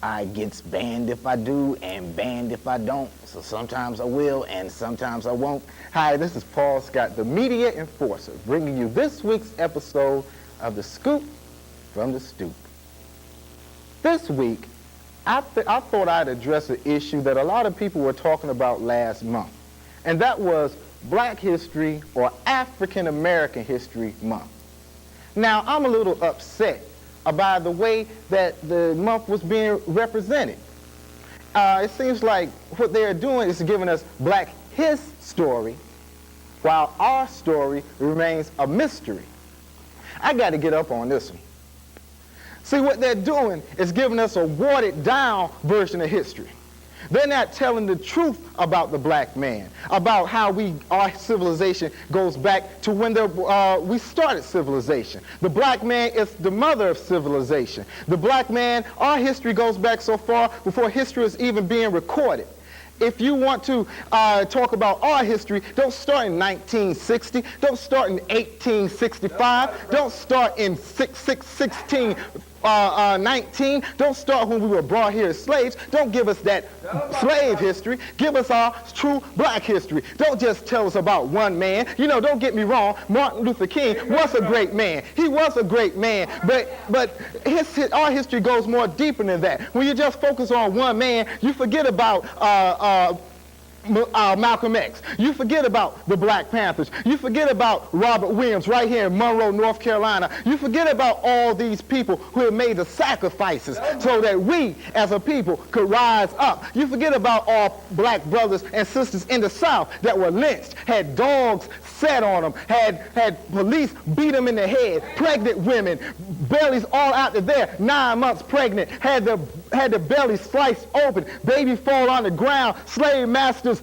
I gets banned if I do and banned if I don't. So sometimes I will and sometimes I won't. Hi, this is Paul Scott, the Media Enforcer, bringing you this week's episode of the Scoop from the Stoop. This week, I thought I'd address an issue that a lot of people were talking about last month, and that was Black History or African American History Month. Now, I'm a little upset about the way that the month was being represented. It seems like what they're doing is giving us Black his story, while our story remains a mystery. I got to get up on this one. See, what they're doing is giving us a watered-down version of history. They're not telling the truth about the black man, about how our civilization goes back to when we started civilization. The black man is the mother of civilization. The black man, our history goes back so far before history is even being recorded. If you want to talk about our history, don't start in 1960, don't start in 1865, don't start in 1619, don't start when we were brought here as slaves. Don't give us that slave history. Give us our true black history. Don't just tell us about one man. You know, don't get me wrong, Martin Luther King was a great man. He was a great man, but our history goes more deeper than that. When you just focus on one man, you forget about Malcolm X. You forget about the Black Panthers. You forget about Robert Williams right here in Monroe, North Carolina. You forget about all these people who have made the sacrifices so that we as a people could rise up. You forget about all black brothers and sisters in the South that were lynched, had dogs set on them, had police beat them in the head, pregnant women, bellies all out to there, 9 months pregnant, had the belly sliced open, baby fall on the ground, slave masters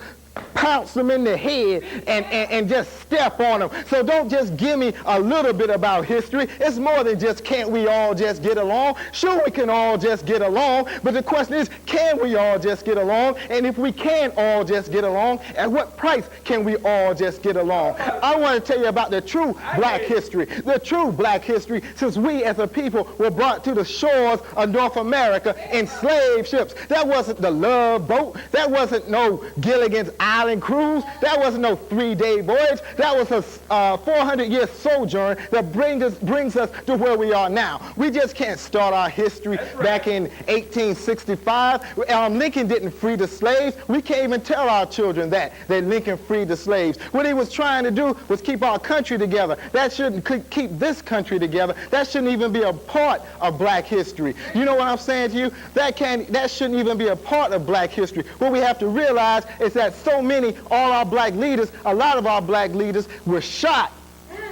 pounce them in the head and just step on them. So don't just give me a little bit about history. It's more than just can't we all just get along. Sure, we can all just get along, but the question is, can we all just get along? And if we can all just get along, at what price can we all just get along? I want to tell you about the true black history. The true black history, since we as a people were brought to the shores of North America in slave ships. That wasn't the Love Boat. That wasn't no Gilligan's Island cruise. That wasn't no 3-day voyage. That was a 400-year sojourn that brings us to where we are now. We just can't start our history back in 1865. Lincoln didn't free the slaves. We can't even tell our children that Lincoln freed the slaves. What he was trying to do was keep our country together. That shouldn't keep this country together. That shouldn't even be a part of black history. You know what I'm saying to you? That shouldn't even be a part of black history. What we have to realize is that so many, all our black leaders, a lot of our black leaders were shot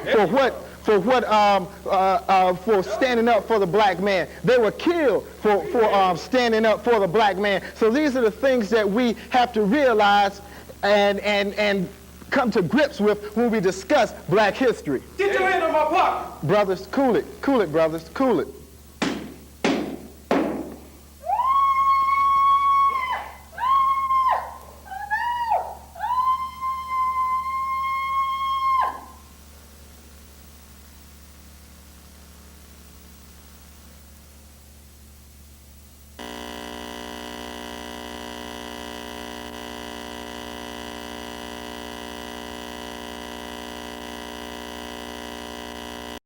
for standing up for the black man. They were killed for standing up for the black man. So these are the things that we have to realize and come to grips with when we discuss black history. Get your hand on my pocket. Brothers, cool it, brothers, cool it.